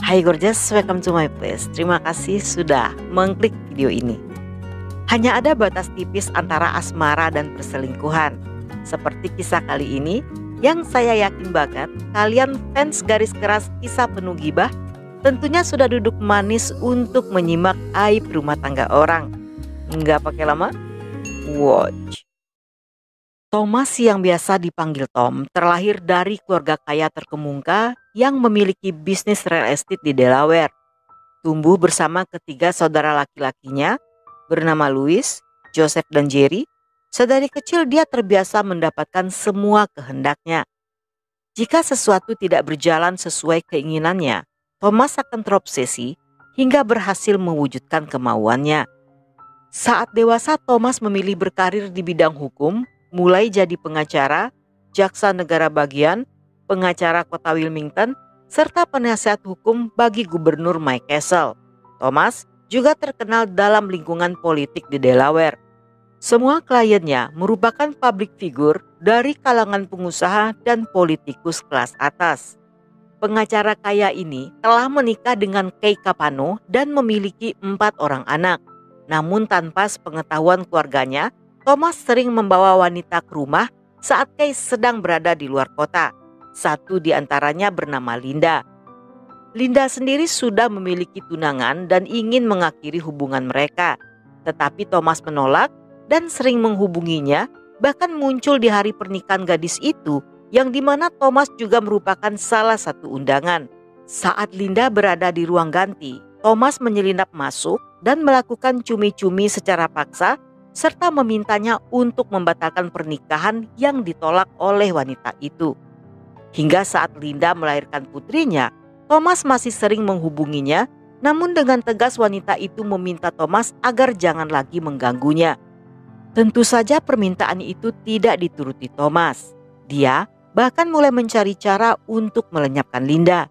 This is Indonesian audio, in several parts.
Hai gorgeous, welcome to my place. Terima kasih sudah mengklik video ini. Hanya ada batas tipis antara asmara dan perselingkuhan. Seperti kisah kali ini, yang saya yakin banget kalian fans garis keras kisah penuh gibah tentunya sudah duduk manis untuk menyimak aib rumah tangga orang. Nggak pakai lama? Watch. Thomas yang biasa dipanggil Tom terlahir dari keluarga kaya terkemuka yang memiliki bisnis real estate di Delaware. Tumbuh bersama ketiga saudara laki-lakinya bernama Louis, Joseph, dan Jerry. Sedari kecil dia terbiasa mendapatkan semua kehendaknya. Jika sesuatu tidak berjalan sesuai keinginannya, Thomas akan terobsesi hingga berhasil mewujudkan kemauannya. Saat dewasa, Thomas memilih berkarir di bidang hukum, mulai jadi pengacara, jaksa negara bagian, pengacara kota Wilmington, serta penasihat hukum bagi gubernur Mike Castle. Thomas juga terkenal dalam lingkungan politik di Delaware. Semua kliennya merupakan public figure dari kalangan pengusaha dan politikus kelas atas. Pengacara kaya ini telah menikah dengan Kay Capano dan memiliki 4 orang anak. Namun tanpa sepengetahuan keluarganya, Thomas sering membawa wanita ke rumah saat Kay sedang berada di luar kota. Satu di antaranya bernama Linda. Linda sendiri sudah memiliki tunangan dan ingin mengakhiri hubungan mereka. Tetapi Thomas menolak dan sering menghubunginya, bahkan muncul di hari pernikahan gadis itu yang dimana Thomas juga merupakan salah satu undangan. Saat Linda berada di ruang ganti, Thomas menyelinap masuk dan melakukan cumi-cumi secara paksa serta memintanya untuk membatalkan pernikahan yang ditolak oleh wanita itu. Hingga saat Linda melahirkan putrinya, Thomas masih sering menghubunginya, namun dengan tegas wanita itu meminta Thomas agar jangan lagi mengganggunya. Tentu saja permintaan itu tidak dituruti Thomas. Dia bahkan mulai mencari cara untuk melenyapkan Linda.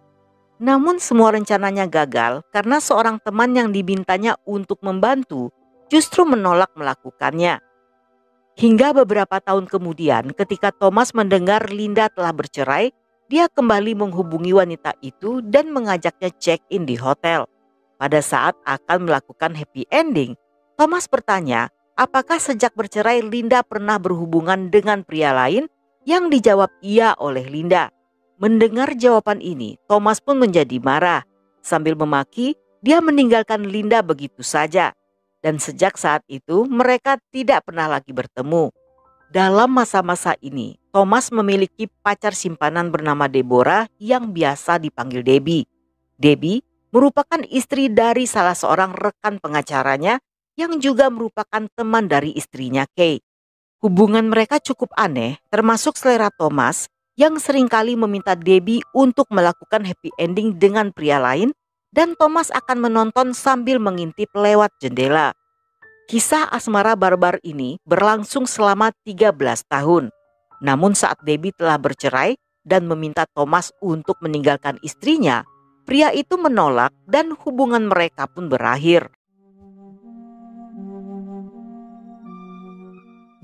Namun semua rencananya gagal karena seorang teman yang dimintanya untuk membantu justru menolak melakukannya. Hingga beberapa tahun kemudian ketika Thomas mendengar Linda telah bercerai, dia kembali menghubungi wanita itu dan mengajaknya check-in di hotel. Pada saat akan melakukan happy ending, Thomas bertanya apakah sejak bercerai Linda pernah berhubungan dengan pria lain, yang dijawab iya oleh Linda. Mendengar jawaban ini, Thomas pun menjadi marah. Sambil memaki, dia meninggalkan Linda begitu saja. Dan sejak saat itu mereka tidak pernah lagi bertemu. Dalam masa-masa ini, Thomas memiliki pacar simpanan bernama Deborah yang biasa dipanggil Debbie. Debbie merupakan istri dari salah seorang rekan pengacaranya yang juga merupakan teman dari istrinya Kay. Hubungan mereka cukup aneh, termasuk selera Thomas yang seringkali meminta Debbie untuk melakukan happy ending dengan pria lain, dan Thomas akan menonton sambil mengintip lewat jendela. Kisah asmara barbar ini berlangsung selama 13 tahun. Namun saat Debbie telah bercerai dan meminta Thomas untuk meninggalkan istrinya, pria itu menolak dan hubungan mereka pun berakhir.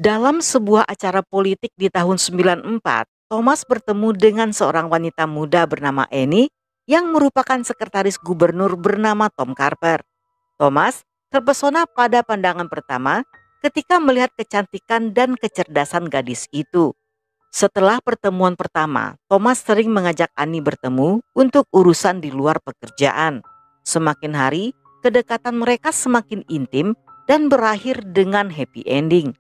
Dalam sebuah acara politik di tahun 94, Thomas bertemu dengan seorang wanita muda bernama Annie yang merupakan sekretaris gubernur bernama Tom Carper. Thomas terpesona pada pandangan pertama ketika melihat kecantikan dan kecerdasan gadis itu. Setelah pertemuan pertama, Thomas sering mengajak Annie bertemu untuk urusan di luar pekerjaan. Semakin hari, kedekatan mereka semakin intim dan berakhir dengan happy ending.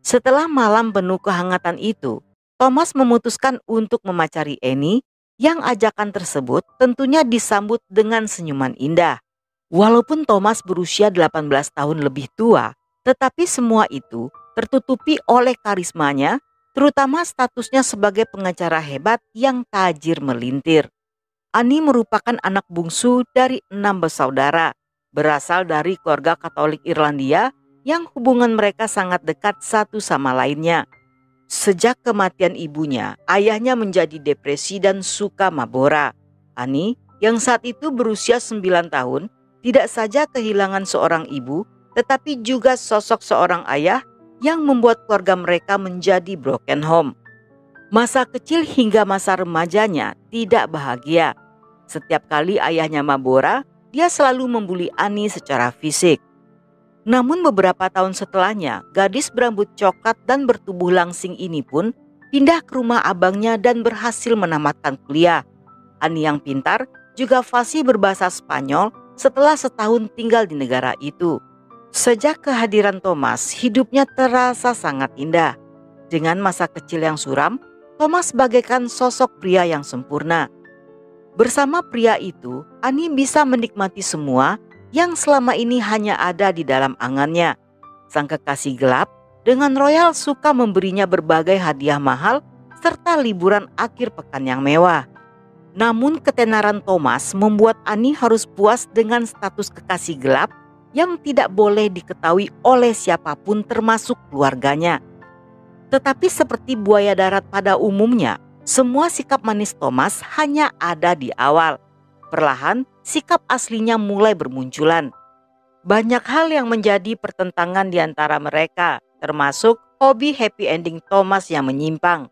Setelah malam penuh kehangatan itu, Thomas memutuskan untuk memacari Annie, yang ajakan tersebut tentunya disambut dengan senyuman indah. Walaupun Thomas berusia 18 tahun lebih tua, tetapi semua itu tertutupi oleh karismanya, terutama statusnya sebagai pengacara hebat yang tajir melintir. Annie merupakan anak bungsu dari 6 bersaudara, berasal dari keluarga Katolik Irlandia yang hubungan mereka sangat dekat satu sama lainnya. Sejak kematian ibunya, ayahnya menjadi depresi dan suka mabora. Annie, yang saat itu berusia 9 tahun, tidak saja kehilangan seorang ibu, tetapi juga sosok seorang ayah yang membuat keluarga mereka menjadi broken home. Masa kecil hingga masa remajanya tidak bahagia. Setiap kali ayahnya Mabora, dia selalu membuli Annie secara fisik. Namun beberapa tahun setelahnya, gadis berambut coklat dan bertubuh langsing ini pun pindah ke rumah abangnya dan berhasil menamatkan kuliah. Annie yang pintar juga fasih berbahasa Spanyol setelah setahun tinggal di negara itu. Sejak kehadiran Thomas, hidupnya terasa sangat indah. Dengan masa kecil yang suram, Thomas bagaikan sosok pria yang sempurna. Bersama pria itu, Annie bisa menikmati semua yang selama ini hanya ada di dalam angannya. Sang kekasih gelap dengan royal suka memberinya berbagai hadiah mahal serta liburan akhir pekan yang mewah. Namun ketenaran Thomas membuat Annie harus puas dengan status kekasih gelap yang tidak boleh diketahui oleh siapapun termasuk keluarganya. Tetapi seperti buaya darat pada umumnya, semua sikap manis Thomas hanya ada di awal. Perlahan, sikap aslinya mulai bermunculan. Banyak hal yang menjadi pertentangan di antara mereka, termasuk hobi happy ending Thomas yang menyimpang.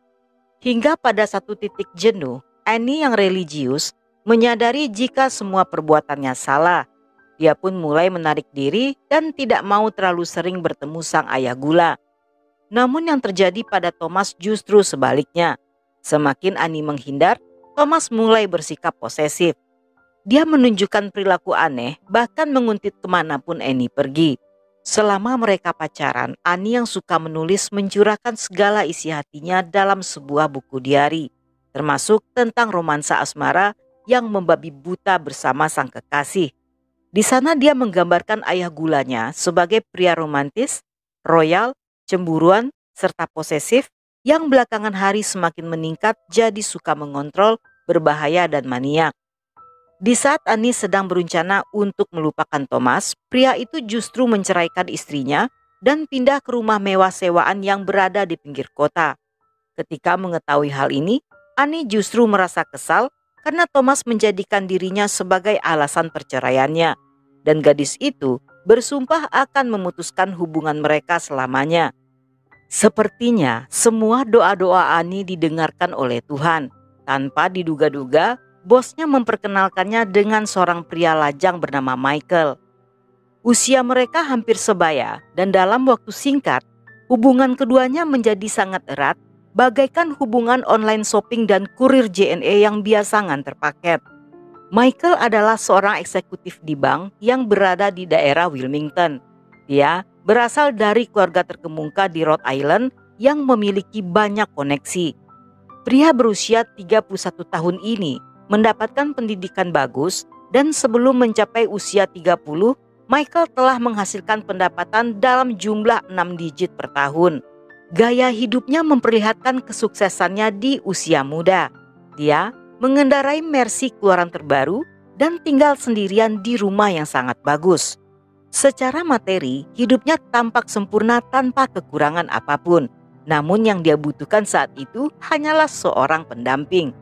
Hingga pada satu titik jenuh, Annie yang religius menyadari jika semua perbuatannya salah. Dia pun mulai menarik diri dan tidak mau terlalu sering bertemu sang ayah gula. Namun yang terjadi pada Thomas justru sebaliknya. Semakin Annie menghindar, Thomas mulai bersikap posesif. Dia menunjukkan perilaku aneh, bahkan menguntit kemanapun Annie pergi. Selama mereka pacaran, Annie yang suka menulis mencurahkan segala isi hatinya dalam sebuah buku diari, termasuk tentang romansa asmara yang membabi buta bersama sang kekasih. Di sana dia menggambarkan ayah gulanya sebagai pria romantis, royal, cemburuan, serta posesif yang belakangan hari semakin meningkat jadi suka mengontrol, berbahaya dan maniak. Di saat Annie sedang berencana untuk melupakan Thomas, pria itu justru menceraikan istrinya dan pindah ke rumah mewah sewaan yang berada di pinggir kota. Ketika mengetahui hal ini, Annie justru merasa kesal karena Thomas menjadikan dirinya sebagai alasan perceraiannya. Dan gadis itu bersumpah akan memutuskan hubungan mereka selamanya. Sepertinya semua doa-doa Annie didengarkan oleh Tuhan. Tanpa diduga-duga, bosnya memperkenalkannya dengan seorang pria lajang bernama Michael. Usia mereka hampir sebaya dan dalam waktu singkat, hubungan keduanya menjadi sangat erat, bagaikan hubungan online shopping dan kurir JNE yang biasa nganter paket. Michael adalah seorang eksekutif di bank yang berada di daerah Wilmington. Dia berasal dari keluarga terkemuka di Rhode Island yang memiliki banyak koneksi. Pria berusia 31 tahun ini mendapatkan pendidikan bagus dan sebelum mencapai usia 30, Michael telah menghasilkan pendapatan dalam jumlah 6 digit per tahun. Gaya hidupnya memperlihatkan kesuksesannya di usia muda. Dia mengendarai Mercy keluaran terbaru dan tinggal sendirian di rumah yang sangat bagus. Secara materi, hidupnya tampak sempurna tanpa kekurangan apapun. Namun yang dia butuhkan saat itu hanyalah seorang pendamping.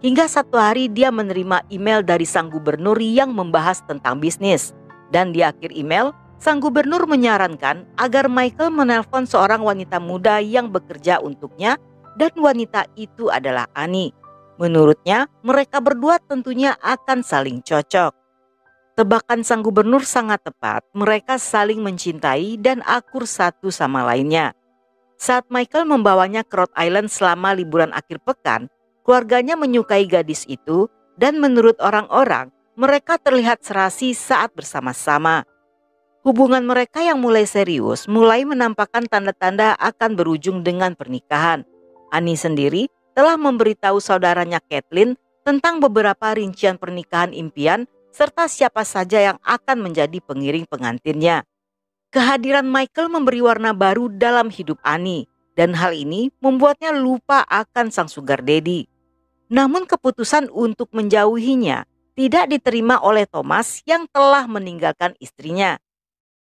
Hingga satu hari dia menerima email dari sang gubernur yang membahas tentang bisnis. Dan di akhir email, sang gubernur menyarankan agar Michael menelpon seorang wanita muda yang bekerja untuknya dan wanita itu adalah Annie. Menurutnya, mereka berdua tentunya akan saling cocok. Tebakan sang gubernur sangat tepat, mereka saling mencintai dan akur satu sama lainnya. Saat Michael membawanya ke Rhode Island selama liburan akhir pekan, keluarganya menyukai gadis itu dan menurut orang-orang, mereka terlihat serasi saat bersama-sama. Hubungan mereka yang mulai serius mulai menampakkan tanda-tanda akan berujung dengan pernikahan. Annie sendiri telah memberitahu saudaranya Kathleen tentang beberapa rincian pernikahan impian serta siapa saja yang akan menjadi pengiring pengantinnya. Kehadiran Michael memberi warna baru dalam hidup Annie dan hal ini membuatnya lupa akan sang sugar daddy. Namun keputusan untuk menjauhinya tidak diterima oleh Thomas yang telah meninggalkan istrinya.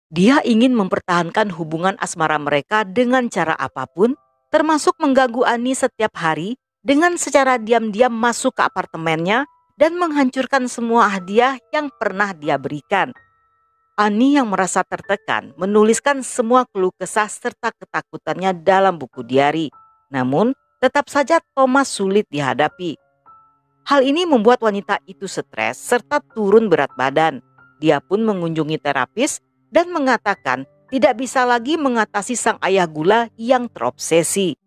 Dia ingin mempertahankan hubungan asmara mereka dengan cara apapun, termasuk mengganggu Annie setiap hari dengan secara diam-diam masuk ke apartemennya dan menghancurkan semua hadiah yang pernah dia berikan. Annie yang merasa tertekan menuliskan semua keluh kesah serta ketakutannya dalam buku diari. Namun tetap saja Thomas sulit dihadapi. Hal ini membuat wanita itu stres serta turun berat badan. Dia pun mengunjungi terapis dan mengatakan tidak bisa lagi mengatasi sang ayah gula yang terobsesi.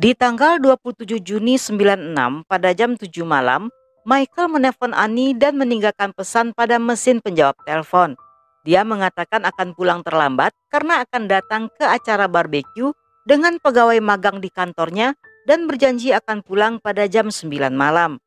Di tanggal 27 Juni 96 pada jam 7 malam, Michael menelpon Annie dan meninggalkan pesan pada mesin penjawab telepon. Dia mengatakan akan pulang terlambat karena akan datang ke acara barbeque dengan pegawai magang di kantornya dan berjanji akan pulang pada jam 9 malam.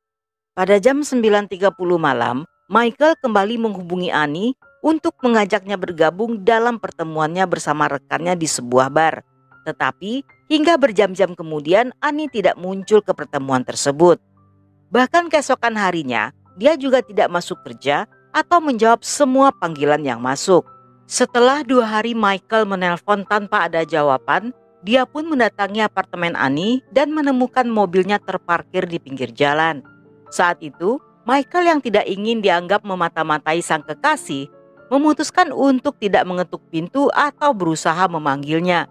Pada jam 9.30 malam, Michael kembali menghubungi Annie untuk mengajaknya bergabung dalam pertemuannya bersama rekannya di sebuah bar. Tetapi hingga berjam-jam kemudian Annie tidak muncul ke pertemuan tersebut. Bahkan keesokan harinya dia juga tidak masuk kerja atau menjawab semua panggilan yang masuk. Setelah 2 hari Michael menelpon tanpa ada jawaban, dia pun mendatangi apartemen Annie dan menemukan mobilnya terparkir di pinggir jalan. Saat itu Michael yang tidak ingin dianggap memata-matai sang kekasih memutuskan untuk tidak mengetuk pintu atau berusaha memanggilnya.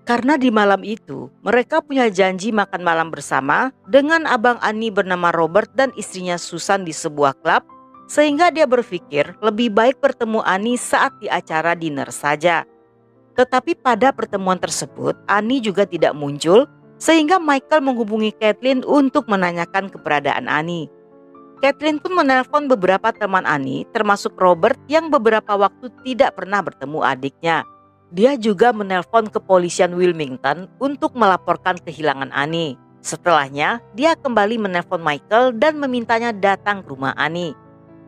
Karena di malam itu mereka punya janji makan malam bersama dengan abang Annie bernama Robert dan istrinya Susan di sebuah klub, sehingga dia berpikir lebih baik bertemu Annie saat di acara dinner saja. Tetapi pada pertemuan tersebut Annie juga tidak muncul, sehingga Michael menghubungi Kathleen untuk menanyakan keberadaan Annie. Kathleen pun menelpon beberapa teman Annie termasuk Robert yang beberapa waktu tidak pernah bertemu adiknya. Dia juga menelpon kepolisian Wilmington untuk melaporkan kehilangan Annie. Setelahnya, dia kembali menelpon Michael dan memintanya datang ke rumah Annie.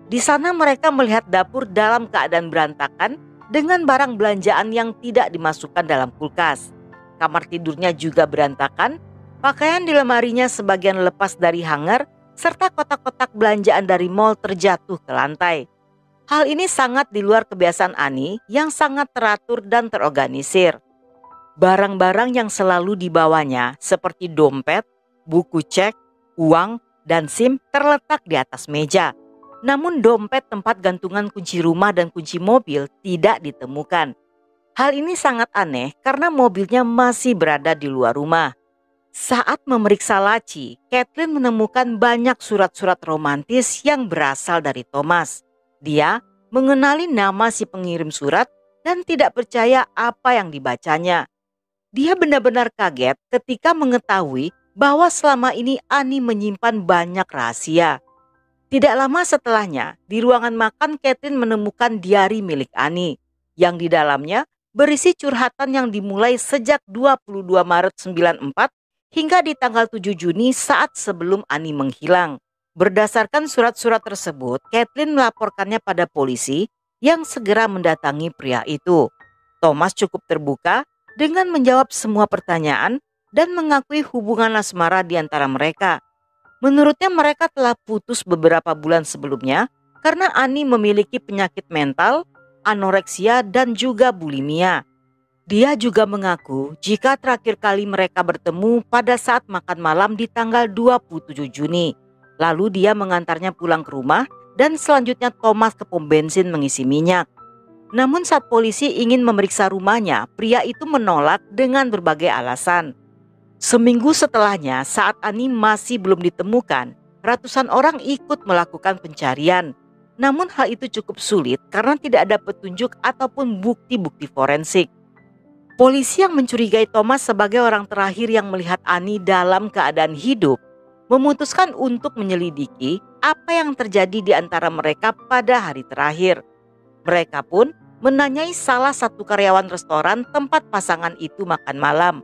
Di sana mereka melihat dapur dalam keadaan berantakan dengan barang belanjaan yang tidak dimasukkan dalam kulkas. Kamar tidurnya juga berantakan, pakaian di lemarinya sebagian lepas dari hanger, serta kotak-kotak belanjaan dari mall terjatuh ke lantai. Hal ini sangat di luar kebiasaan Annie yang sangat teratur dan terorganisir. Barang-barang yang selalu dibawanya seperti dompet, buku cek, uang, dan SIM terletak di atas meja. Namun dompet, tempat gantungan kunci rumah dan kunci mobil tidak ditemukan. Hal ini sangat aneh karena mobilnya masih berada di luar rumah. Saat memeriksa laci, Kathleen menemukan banyak surat-surat romantis yang berasal dari Thomas. Dia mengenali nama si pengirim surat dan tidak percaya apa yang dibacanya. Dia benar-benar kaget ketika mengetahui bahwa selama ini Annie menyimpan banyak rahasia. Tidak lama setelahnya, di ruangan makan Kathleen menemukan diari milik Annie yang di dalamnya berisi curhatan yang dimulai sejak 22 Maret 94 hingga di tanggal 7 Juni saat sebelum Annie menghilang. Berdasarkan surat-surat tersebut, Kathleen melaporkannya pada polisi yang segera mendatangi pria itu. Thomas cukup terbuka dengan menjawab semua pertanyaan dan mengakui hubungan asmara di antara mereka. Menurutnya mereka telah putus beberapa bulan sebelumnya karena Annie memiliki penyakit mental, anoreksia dan juga bulimia. Dia juga mengaku jika terakhir kali mereka bertemu pada saat makan malam di tanggal 27 Juni. Lalu dia mengantarnya pulang ke rumah dan selanjutnya Thomas ke pom bensin mengisi minyak. Namun saat polisi ingin memeriksa rumahnya, pria itu menolak dengan berbagai alasan. Seminggu setelahnya saat Annie masih belum ditemukan, ratusan orang ikut melakukan pencarian. Namun hal itu cukup sulit karena tidak ada petunjuk ataupun bukti-bukti forensik. Polisi yang mencurigai Thomas sebagai orang terakhir yang melihat Annie dalam keadaan hidup memutuskan untuk menyelidiki apa yang terjadi di antara mereka pada hari terakhir. Mereka pun menanyai salah satu karyawan restoran tempat pasangan itu makan malam.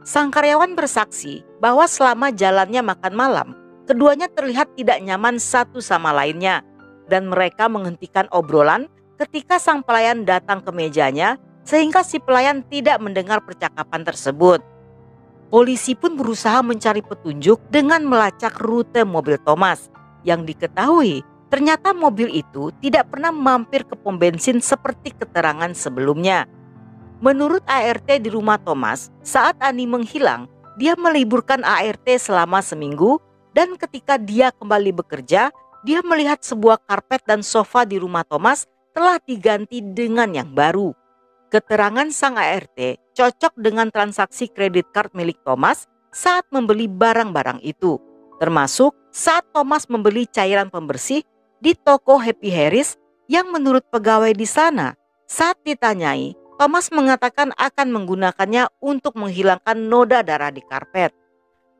Sang karyawan bersaksi bahwa selama jalannya makan malam, keduanya terlihat tidak nyaman satu sama lainnya dan mereka menghentikan obrolan ketika sang pelayan datang ke mejanya sehingga si pelayan tidak mendengar percakapan tersebut. Polisi pun berusaha mencari petunjuk dengan melacak rute mobil Thomas yang diketahui ternyata mobil itu tidak pernah mampir ke pom bensin seperti keterangan sebelumnya. Menurut ART di rumah Thomas, saat Annie menghilang, dia meliburkan ART selama seminggu dan ketika dia kembali bekerja, dia melihat sebuah karpet dan sofa di rumah Thomas telah diganti dengan yang baru. Keterangan sang ART cocok dengan transaksi kredit card milik Thomas saat membeli barang-barang itu, termasuk saat Thomas membeli cairan pembersih di toko Happy Harris yang menurut pegawai di sana, saat ditanyai, Thomas mengatakan akan menggunakannya untuk menghilangkan noda darah di karpet.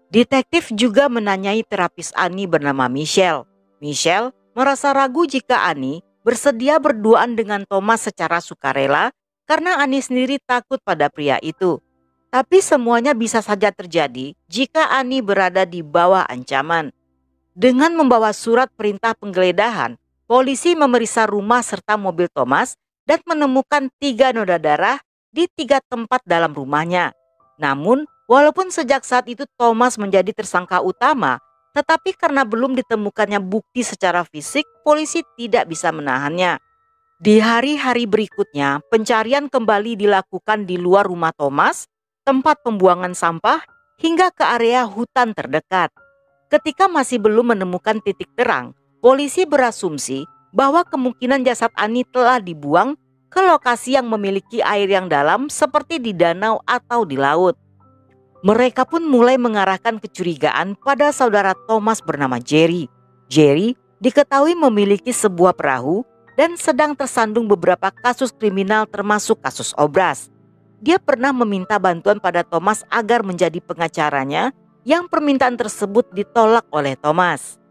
Detektif juga menanyai terapis Annie bernama Michelle. Michelle merasa ragu jika Annie bersedia berduaan dengan Thomas secara sukarela karena Annie sendiri takut pada pria itu. Tapi semuanya bisa saja terjadi jika Annie berada di bawah ancaman. Dengan membawa surat perintah penggeledahan, polisi memeriksa rumah serta mobil Thomas dan menemukan 3 noda darah di 3 tempat dalam rumahnya. Namun, walaupun sejak saat itu Thomas menjadi tersangka utama, tetapi karena belum ditemukannya bukti secara fisik, polisi tidak bisa menahannya. Di hari-hari berikutnya, pencarian kembali dilakukan di luar rumah Thomas, tempat pembuangan sampah, hingga ke area hutan terdekat. Ketika masih belum menemukan titik terang, polisi berasumsi bahwa kemungkinan jasad Annie telah dibuang ke lokasi yang memiliki air yang dalam seperti di danau atau di laut. Mereka pun mulai mengarahkan kecurigaan pada saudara Thomas bernama Jerry. Jerry diketahui memiliki sebuah perahu dan sedang tersandung beberapa kasus kriminal termasuk kasus obras. Dia pernah meminta bantuan pada Thomas agar menjadi pengacaranya, yang permintaan tersebut ditolak oleh Thomas.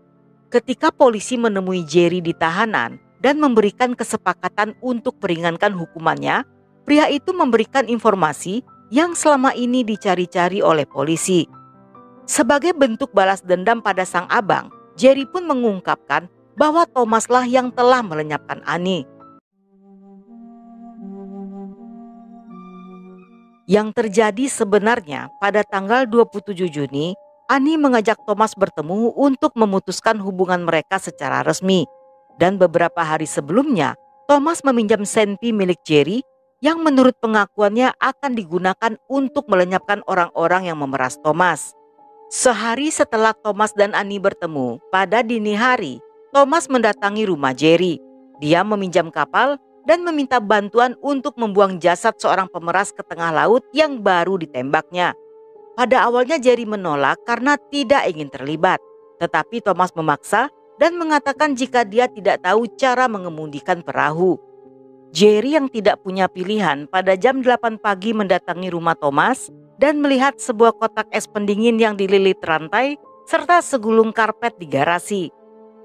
Ketika polisi menemui Jerry di tahanan dan memberikan kesepakatan untuk meringankan hukumannya, pria itu memberikan informasi yang selama ini dicari-cari oleh polisi. Sebagai bentuk balas dendam pada sang abang, Jerry pun mengungkapkan bahwa Thomaslah yang telah melenyapkan Annie. Yang terjadi sebenarnya pada tanggal 27 Juni, Annie mengajak Thomas bertemu untuk memutuskan hubungan mereka secara resmi. Dan beberapa hari sebelumnya, Thomas meminjam senpi milik Jerry yang menurut pengakuannya akan digunakan untuk melenyapkan orang-orang yang memeras Thomas. Sehari setelah Thomas dan Annie bertemu, pada dini hari, Thomas mendatangi rumah Jerry. Dia meminjam kapal dan meminta bantuan untuk membuang jasad seorang pemeras ke tengah laut yang baru ditembaknya. Pada awalnya Jerry menolak karena tidak ingin terlibat, tetapi Thomas memaksa dan mengatakan jika dia tidak tahu cara mengemudikan perahu. Jerry yang tidak punya pilihan pada jam 8 pagi mendatangi rumah Thomas dan melihat sebuah kotak es pendingin yang dililit rantai serta segulung karpet di garasi.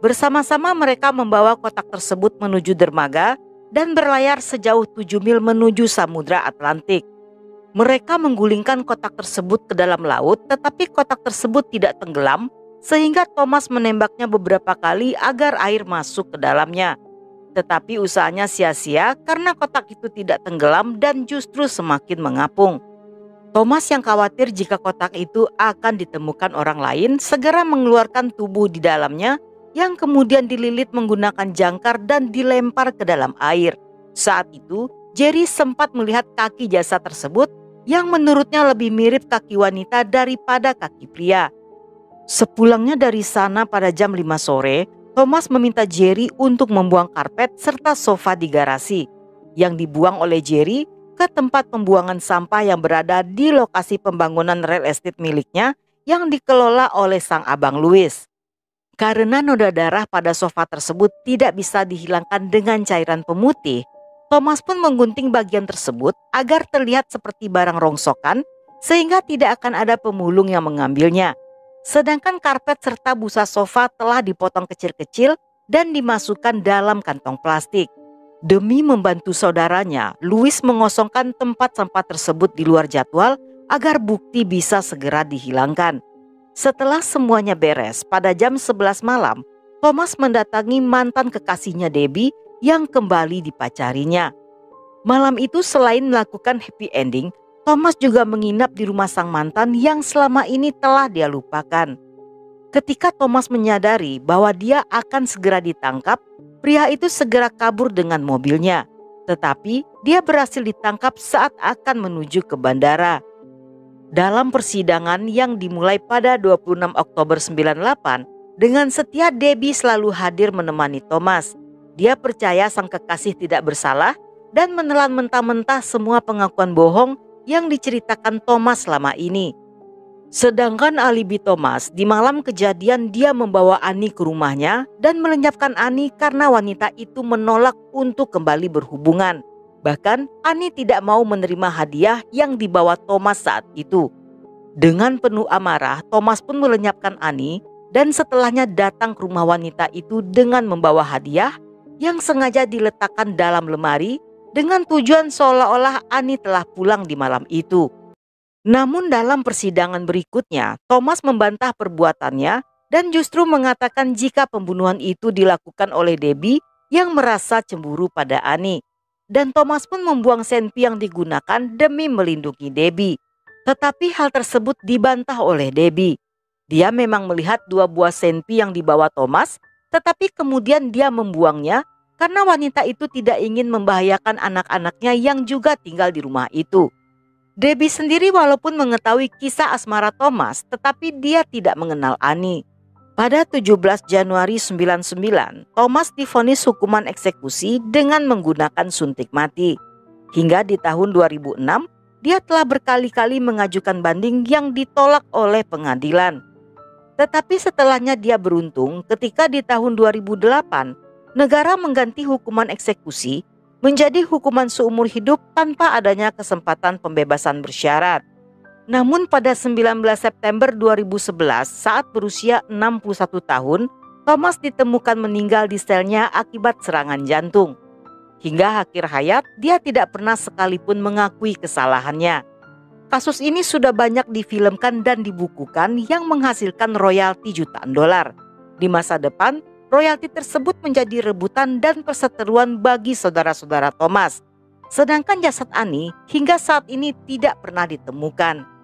Bersama-sama mereka membawa kotak tersebut menuju dermaga dan berlayar sejauh 7 mil menuju Samudra Atlantik. Mereka menggulingkan kotak tersebut ke dalam laut, tetapi kotak tersebut tidak tenggelam sehingga Thomas menembaknya beberapa kali agar air masuk ke dalamnya. Tetapi usahanya sia-sia karena kotak itu tidak tenggelam dan justru semakin mengapung. Thomas yang khawatir jika kotak itu akan ditemukan orang lain segera mengeluarkan tubuh di dalamnya yang kemudian dililit menggunakan jangkar dan dilempar ke dalam air. Saat itu Jerry sempat melihat kaki jasad tersebut yang menurutnya lebih mirip kaki wanita daripada kaki pria. Sepulangnya dari sana pada jam 5 sore, Thomas meminta Jerry untuk membuang karpet serta sofa di garasi, yang dibuang oleh Jerry ke tempat pembuangan sampah yang berada di lokasi pembangunan real estate miliknya yang dikelola oleh sang abang Louis. Karena noda darah pada sofa tersebut tidak bisa dihilangkan dengan cairan pemutih, Thomas pun menggunting bagian tersebut agar terlihat seperti barang rongsokan sehingga tidak akan ada pemulung yang mengambilnya. Sedangkan karpet serta busa sofa telah dipotong kecil-kecil dan dimasukkan dalam kantong plastik. Demi membantu saudaranya, Louis mengosongkan tempat sampah tersebut di luar jadwal agar bukti bisa segera dihilangkan. Setelah semuanya beres, pada jam 11 malam, Thomas mendatangi mantan kekasihnya Debbie yang kembali dipacarinya. Malam itu selain melakukan happy ending, Thomas juga menginap di rumah sang mantan yang selama ini telah dia lupakan. Ketika Thomas menyadari bahwa dia akan segera ditangkap, pria itu segera kabur dengan mobilnya. Tetapi dia berhasil ditangkap saat akan menuju ke bandara. Dalam persidangan yang dimulai pada 26 Oktober 98, dengan setia Debbie selalu hadir menemani Thomas. Dia percaya sang kekasih tidak bersalah dan menelan mentah-mentah semua pengakuan bohong yang diceritakan Thomas selama ini. Sedangkan alibi Thomas, di malam kejadian dia membawa Ani ke rumahnya dan melenyapkan Ani karena wanita itu menolak untuk kembali berhubungan. Bahkan Ani tidak mau menerima hadiah yang dibawa Thomas saat itu. Dengan penuh amarah, Thomas pun melenyapkan Ani dan setelahnya datang ke rumah wanita itu dengan membawa hadiah yang sengaja diletakkan dalam lemari dengan tujuan seolah-olah Ani telah pulang di malam itu. Namun dalam persidangan berikutnya, Thomas membantah perbuatannya dan justru mengatakan jika pembunuhan itu dilakukan oleh Debbie yang merasa cemburu pada Ani. Dan Thomas pun membuang senpi yang digunakan demi melindungi Debbie. Tetapi hal tersebut dibantah oleh Debbie. Dia memang melihat 2 buah senpi yang dibawa Thomas, tetapi kemudian dia membuangnya karena wanita itu tidak ingin membahayakan anak-anaknya yang juga tinggal di rumah itu. Debbie sendiri walaupun mengetahui kisah asmara Thomas, tetapi dia tidak mengenal Ani. Pada 17 Januari 99, Thomas divonis hukuman eksekusi dengan menggunakan suntik mati. Hingga di tahun 2006, dia telah berkali-kali mengajukan banding yang ditolak oleh pengadilan. Tetapi setelahnya dia beruntung ketika di tahun 2008, negara mengganti hukuman eksekusi menjadi hukuman seumur hidup tanpa adanya kesempatan pembebasan bersyarat. Namun pada 19 September 2011 saat berusia 61 tahun, Thomas ditemukan meninggal di selnya akibat serangan jantung. Hingga akhir hayat dia tidak pernah sekalipun mengakui kesalahannya. Kasus ini sudah banyak difilmkan dan dibukukan yang menghasilkan royalti jutaan dolar. Di masa depan, royalti tersebut menjadi rebutan dan perseteruan bagi saudara-saudara Thomas. Sedangkan jasad Ani hingga saat ini tidak pernah ditemukan.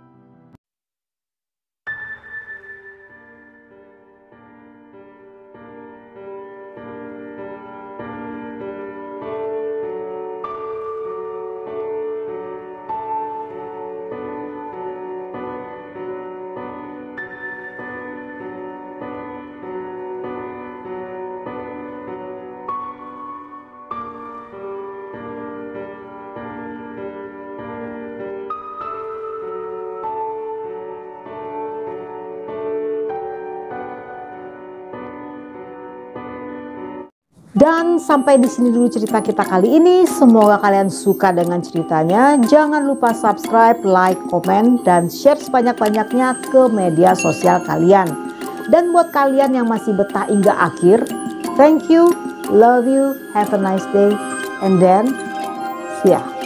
Dan sampai di sini dulu cerita kita kali ini. Semoga kalian suka dengan ceritanya. Jangan lupa subscribe, like, komen, dan share sebanyak-banyaknya ke media sosial kalian. Dan buat kalian yang masih betah hingga akhir, thank you, love you, have a nice day, and then see ya.